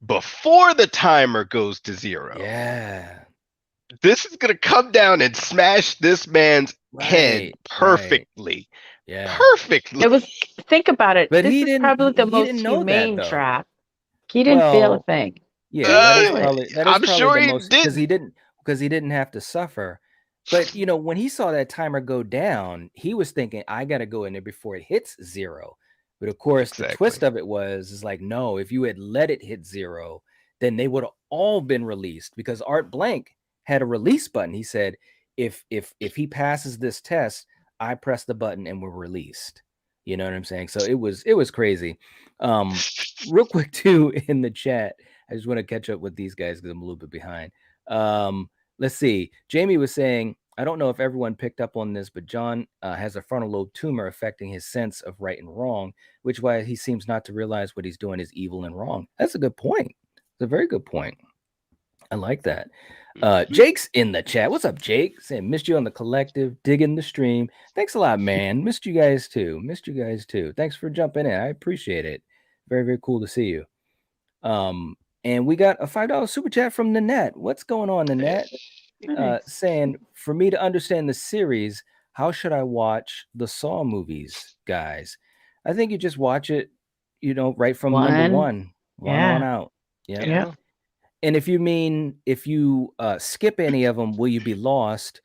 before the timer goes to zero, Yeah. this is gonna come down and smash this man's head Right. Right. perfectly. Yeah. Perfectly. It was, think about it. But This he is didn't probably the he most didn't know that humane though. trap. He didn't feel a Well, thing. He yeah, didn't Uh, feel it. that is I'm probably sure the he most didn't. because he didn't have to suffer. But when he saw that timer go down, he was thinking, I gotta go in there before it hits zero. But of course, the Exactly. twist of it is like, no, if you had let it hit zero, then they would have all been released because Art Blank had a release button. He said, if he passes this test, I press the button and we're released. You know what I'm saying? So it was crazy. Real quick too in the chat. I just want to catch up with these guys because I'm a little bit behind. Let's see. Jamie was saying, I don't know if everyone picked up on this, but John has a frontal lobe tumor affecting his sense of right and wrong, which is why he seems not to realize what he's doing is evil and wrong. That's a good point. It's a very good point. I like that. Jake's in the chat. What's up, Jake? Saying missed you on the collective, digging the stream. Thanks a lot, man. Missed you guys too. Missed you guys too. Thanks for jumping in. I appreciate it. Very, very cool to see you. And we got a $5 super chat from Nanette. What's going on, Nanette? Nice. Saying, for me to understand the series, how should I watch the Saw movies, guys? I think you just watch it, right from number One. one on Yeah. out. Yep. Yep. Yeah. And if you skip any of them, will you be lost?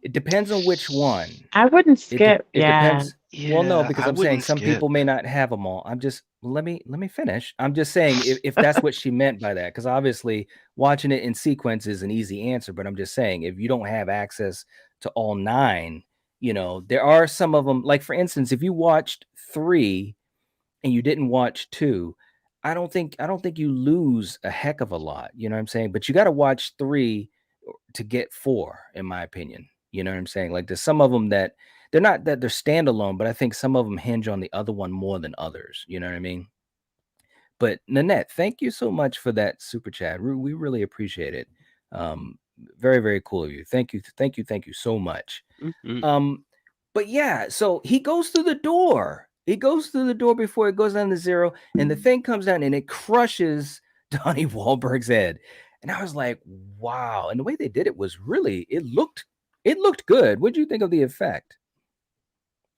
It depends on which one. I wouldn't It de- skip. it Yeah. depends. Well, no, Yeah, because I I'm saying wouldn't some skip. people may not have them all. I'm just let me finish. I'm just saying if that's what she meant by that, because obviously watching it in sequence is an easy answer. But I'm just saying if you don't have access to all nine, there are some of them. Like for instance, if you watched 3 and you didn't watch 2, I don't think you lose a heck of a lot. You know what I'm saying? But you got to watch 3 to get 4, in my opinion. You know what I'm saying? Like there's some of them that they're not that they're standalone, but I think some of them hinge on the other one more than others. You know what I mean? But Nanette, thank you so much for that super chat. We really appreciate it. Very, very cool of you. Thank you so much. Mhm. But yeah, so he goes through the door. He goes through the door before it goes down to zero, and the thing comes down and it crushes Donnie Wahlberg's head. And I was like, wow. And the way they did it was really, it looked good. What do you think of the effect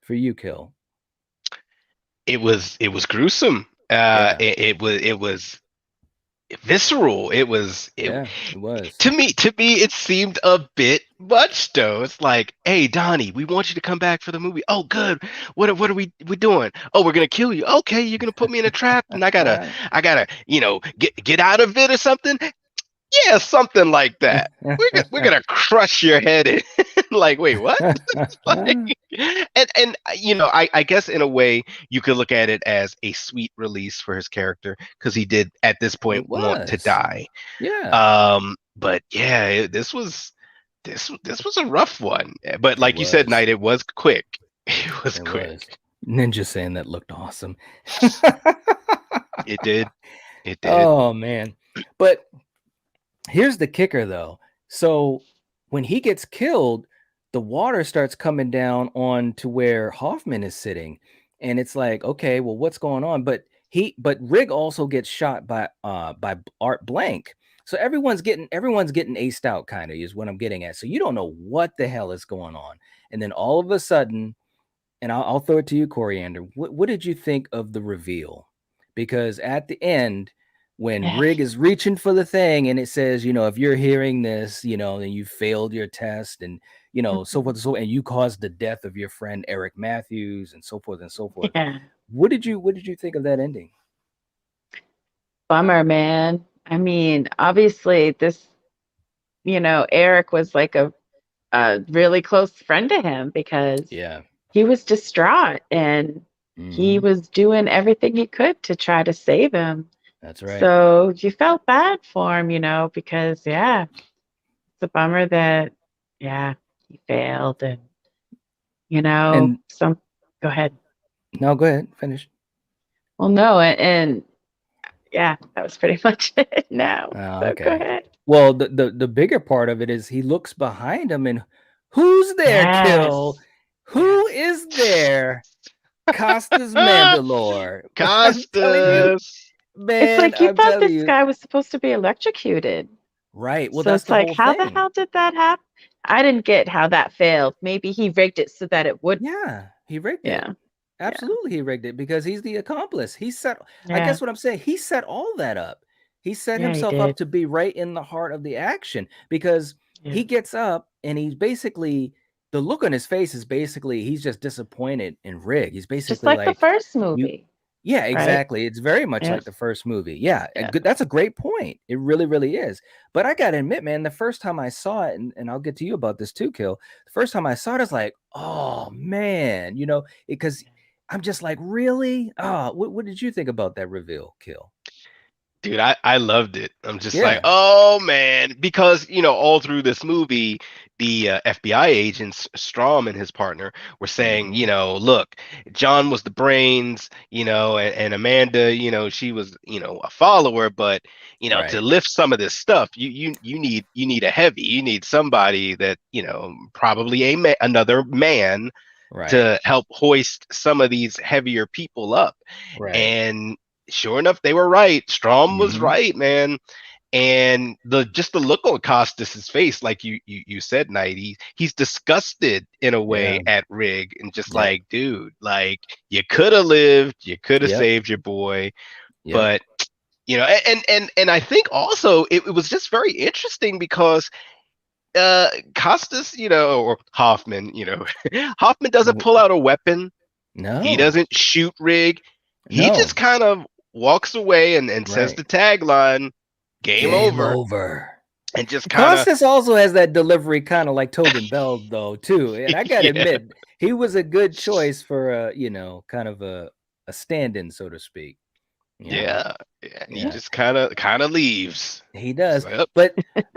for you, Kill? It was gruesome. Yeah, It was visceral. yeah, it was. To me it seemed a bit much though. It's like, hey Donnie, we want you to come back for the movie. Oh, good. What are we doing? Oh, we're gonna kill you. Okay, you're gonna put me in a trap, and I gotta get out of it or something. Yeah, something like that. We're gonna crush your head in. Like, wait, what? Like, and I guess in a way you could look at it as a sweet release for his character because he did at this point It want to was. die. Yeah, But yeah, this was a rough one. But it like you said, was. Knight, it was quick. It was It quick. was. Ninja saying that looked awesome. It did. It did. Oh man. But here's the kicker though. So when he gets killed, the water starts coming down on to where Hoffman is sitting. And it's like, okay, well, what's going on? But Rig also gets shot by Art Blank. So everyone's getting aced out, kind of is what I'm getting at. So you don't know what the hell is going on. And then all of a sudden, and I'll throw it to you, Coriander. What did you think of the reveal? Because at the end, when Yeah. Rig is reaching for the thing and it says, if you're hearing this, then you failed your test and so Mhm. forth and so, and you caused the death of your friend Eric Matthews and so forth and so forth. Yeah. What did you think of that ending? Bummer, man. I mean, obviously this, Eric was like a really close friend to him because Yeah. he was distraught and he Hmm. was doing everything he could to try to save him. That's right. So you felt bad for him, because yeah, it's a bummer that yeah, he failed and And some go ahead. no, go ahead, finish. Well, no, and yeah, that was pretty much it now. Oh, So go okay. ahead. Well, the bigger part of it is he looks behind him and who's there, Kill? Yes. Who Yes. is there? Costas Mandalore. I'm telling you, Costas. It's man, like you I'm thought telling this you. guy was supposed to be electrocuted. Right. Well, So that's it's the like, whole how the thing. hell did that happen? I didn't get how that failed. Maybe he rigged it so that it wouldn't. Yeah, he rigged it. Yeah. Yeah. Absolutely, he rigged it because he's the accomplice. I Yeah. guess what I'm saying, he set all that up. He set Yeah, he himself up did. to be right in the heart of the action because Yeah. he gets up and he's basically, the look on his face is basically, he's just disappointed in Rig. He's Just basically like the like, first you, movie, yeah, right? exactly. It's very much like Yes. the first movie. Yeah, Yeah. that's a great point. It really, really is. But I gotta admit, man, the first time I saw it, and I'll get to you about this too, Kill. The first time I saw it, I was like, oh man, because I'm just like, really? Oh, what did you think about that reveal, Kill? Dude, I loved it. I'm just like, Yeah. oh man, because all through this movie, the FBI agents, Strom and his partner, were saying, Hmm. look, John was the brains, and Amanda, she was, a follower, but to Right. lift some of this stuff, you need a heavy, you need somebody that, probably another man Right. to help hoist some of these heavier people up. Right. And sure enough, they were right. Strom was Hmm. right, man. And the look on Costas's face, like you said, Knight, he's disgusted in a Yeah. way at Rig, and just Yep. like, dude, like you could have lived, you could have Yep. saved your boy, Yep. but and I think also it was just very interesting because Costas, or Hoffman, Hoffman doesn't W- pull out a weapon. He No. doesn't shoot Rig. He No. just kind of walks away and says Right. the tagline, game Game over, over. and just kind of, Costas also has that delivery kind of like Tobin Bell though too, and I gotta yeah, admit he was a good choice for kind of a stand-in, so to speak. You know, yeah, yeah. And he yeah, just kind of leaves. he It's does. like, oh,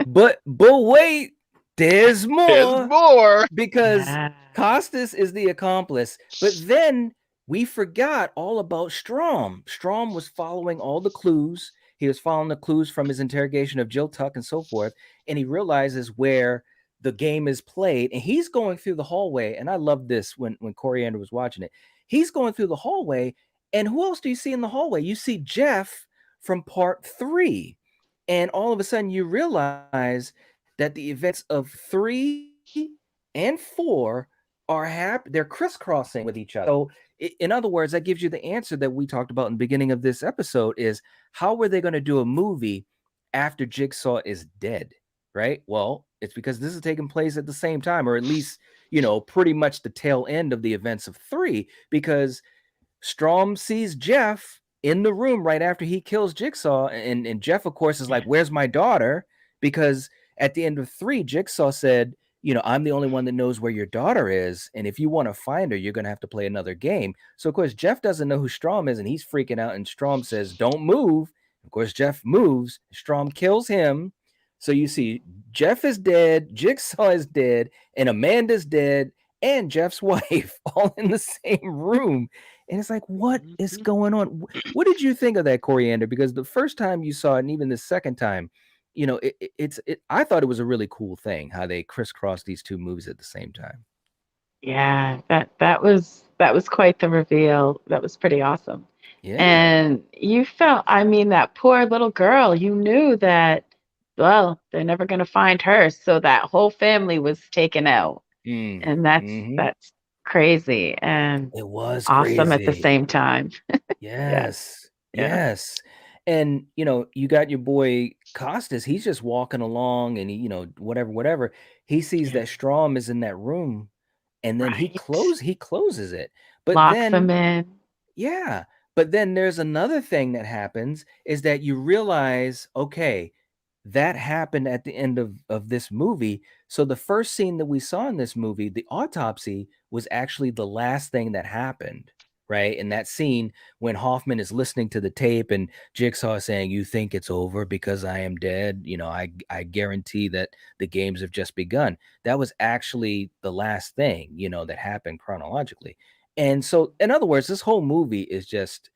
But wait, there's there's more more. because Yeah. Costas is the accomplice. But then we forgot all about Strom. Strom was following all the clues. He was following the clues from his interrogation of Jill Tuck and so forth. And he realizes where the game is played. And he's going through the hallway. And I love this when Coriander was watching it. He's going through the hallway. And who else do you see in the hallway? You see Jeff from part 3. And all of a sudden you realize that the events of 3 and 4 they're crisscrossing with each other. So in other words, that gives you the answer that we talked about in the beginning of this episode is how were they going to do a movie after Jigsaw is dead, right? Well, it's because this is taking place at the same time, or at least, pretty much the tail end of the events of 3, because Strom sees Jeff in the room right after he kills Jigsaw. And Jeff, of course, is like, where's my daughter? Because at the end of 3, Jigsaw said, I'm the only one that knows where your daughter is. And if you want to find her, you're going to have to play another game. So, of course, Jeff doesn't know who Strom is and he's freaking out. And Strom says, don't move. Of course, Jeff moves. Strom kills him. So you see, Jeff is dead, Jigsaw is dead, and Amanda's dead, and Jeff's wife all in the same room. And it's like, what is Mhm. going on? What did you think of that, Coriander? Because the first time you saw it, and even the second time, I thought it was a really cool thing how they crisscrossed these two movies at the same time. Yeah, that was quite the reveal. That was pretty awesome. Yeah. And you felt, I mean, that poor little girl, you knew that, well, they're never going to find her. So that whole family was taken out. And that's Mm-hmm. that's crazy and It was awesome at the crazy. same time. Yeah. Yes. Yeah. Yes. And you got your boy Costas. He's just walking along, and he, whatever. He sees Yeah. that Strom is in that room, and then Right. he closes it. But Locks them then, in. yeah, but then there's another thing that happens is that you realize, okay, that happened at the end of this movie. So the first scene that we saw in this movie, the autopsy, was actually the last thing that happened, right? In that scene when Hoffman is listening to the tape and Jigsaw is saying, "You think it's over because I am dead? I guarantee that the games have just begun." That was actually the last thing, that happened chronologically. And so, in other words, this whole movie is just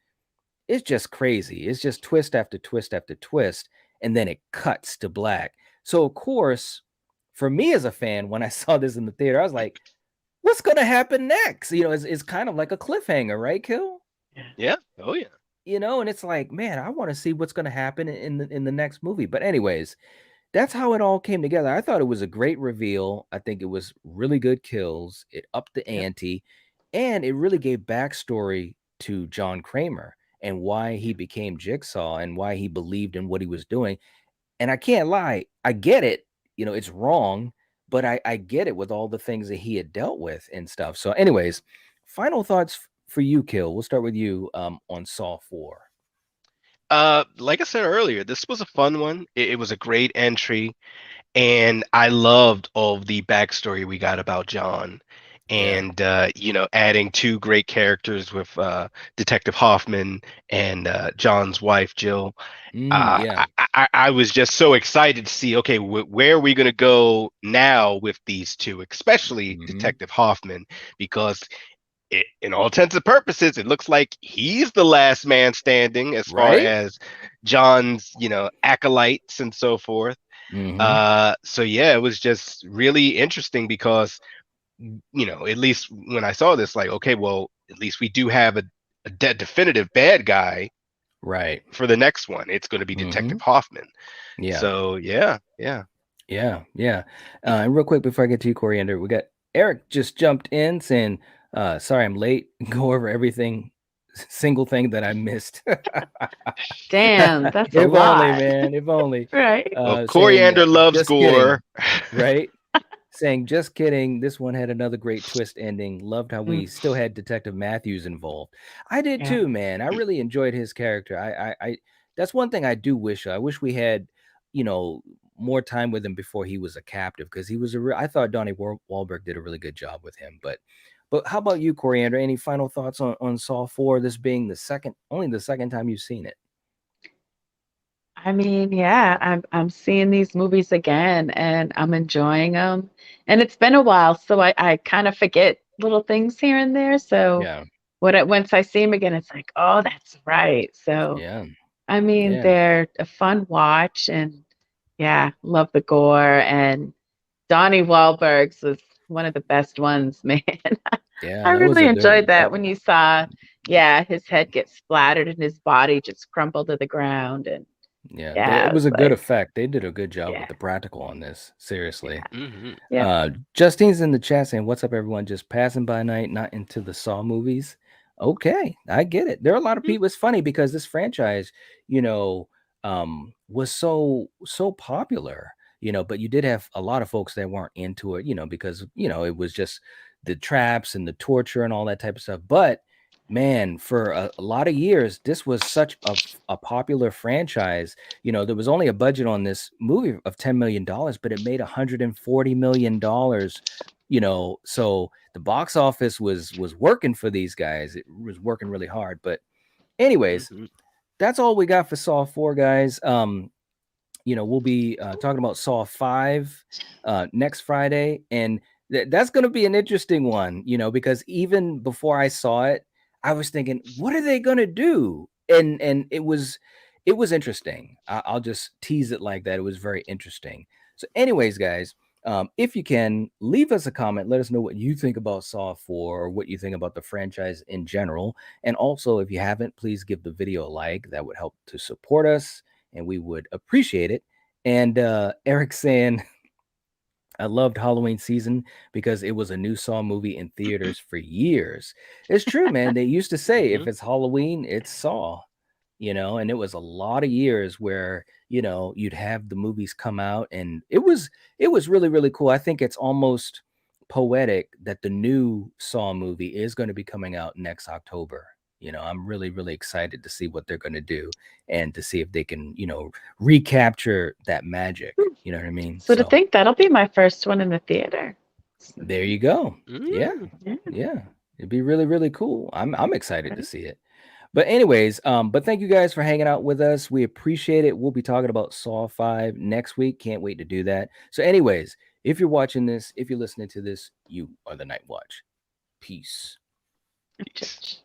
it's just crazy. It's just twist after twist after twist, and then it cuts to black. So of course, for me as a fan, when I saw this in the theater, I was like, "What's gonna happen next?" It's kind of like a cliffhanger, right, Kill? Yeah. Yeah. Oh yeah. And it's like, man, I want to see what's gonna happen in the next movie. But anyways, that's how it all came together. I thought it was a great reveal. I think it was really good kills. It upped the Yep. ante, and it really gave backstory to John Kramer and why he Yeah. became Jigsaw and why he believed in what he was doing. And I can't lie, I get it. It's wrong, but I get it with all the things that he had dealt with and stuff. So, anyways, final thoughts for you, Kill. We'll start with you on Saw 4. Like I said earlier, this was a fun one. It was a great entry, and I loved all of the backstory we got about John, Yeah. and adding two great characters with Detective Hoffman and John's wife Jill. Yeah. I was just so excited to see, okay, where are we going to go now with these two, especially Hmm. Detective Hoffman, because in all intents and purposes, it looks like he's the last man standing as far Right? as John's, acolytes and so forth. Hmm. So yeah, it was just really interesting because, at least when I saw this, like, okay, well, at least we do have a definitive bad guy Right. for the next one. It's going to be Hmm. Detective Hoffman. Yeah. So yeah, yeah. Yeah, yeah. And real quick before I get to you, Coriander, we got Eric just jumped in saying, sorry I'm late. Go over everything, single thing that I missed. Damn, that's a If only, lot. man, if only. Right. Well, Saying, Coriander loves just gore. kidding, right? Saying, just kidding. This one had another great twist ending. Loved how we Mm, still had Detective Matthews involved. I did yeah. too, man. I really enjoyed his character. That's one thing I do wish. I wish we had, you know, more time with him before he was a captive because he was I thought Donnie Wahlberg did a really good job with him. But how about you, Coriander? Any final thoughts on Saw 4? This being only the second time you've seen it. I mean, yeah, I'm seeing these movies again and I'm enjoying them. And it's been a while, so I kind of forget little things here and there. So Yeah, once I see them again, it's like, oh, that's right. So yeah, I mean, yeah, they're a fun watch, and yeah, love the gore. And Donnie Wahlberg's was one of the best ones, man. yeah. I That was really a good enjoyed one. that when you saw, yeah, his head get splattered and his body just crumpled to the ground. And Yeah, yeah, it I was was a good like, effect. They did a good job yeah, with the practical on this. Seriously. yeah, Hmm. yep. Justine's in the chat saying, "What's up, everyone? Just passing by night, not into the Saw movies." Okay, I get it. There are a lot of people. It's funny because this franchise, was so popular. But you did have a lot of folks that weren't into it. Because it was just the traps and the torture and all that type of stuff. But man, for a lot of years, this was such a popular franchise. There was only a budget on this movie of $10 million, but it made $140 million. So the box office was working for these guys. It was working really hard. But anyways, Hmm. that's all we got for Saw 4, guys. We'll be talking about Saw 5 next Friday. And that's going to be an interesting one, because even before I saw it, I was thinking, what are they going to do? And it was interesting. I'll just tease it like that. It was very interesting. So, anyways, guys, if you can leave us a comment, let us know what you think about Saw 4 or what you think about the franchise in general. And also, if you haven't, please give the video a like. That would help to support us and we would appreciate it. And Eric saying, I loved Halloween season because it was a new Saw movie in theaters for years. It's true, man. They used to say if Hmm. it's Halloween, it's Saw. and it was a lot of years where, you'd have the movies come out, and it was really, really cool. I think it's almost poetic that the new Saw movie is going to be coming out next October. I'm really, really excited to see what they're going to do and to see if they can, recapture that magic. You know what I mean? So to think that'll be my first one in the theater. There you go. Yeah. Mm. Yeah. It'd be really, really cool. I'm excited to see it. But anyways, but thank you guys for hanging out with us. We appreciate it. We'll be talking about Saw 5 next week. Can't wait to do that. So anyways, if you're watching this, if you're listening to this, you are the Night Watch. Peace. Peace. Church.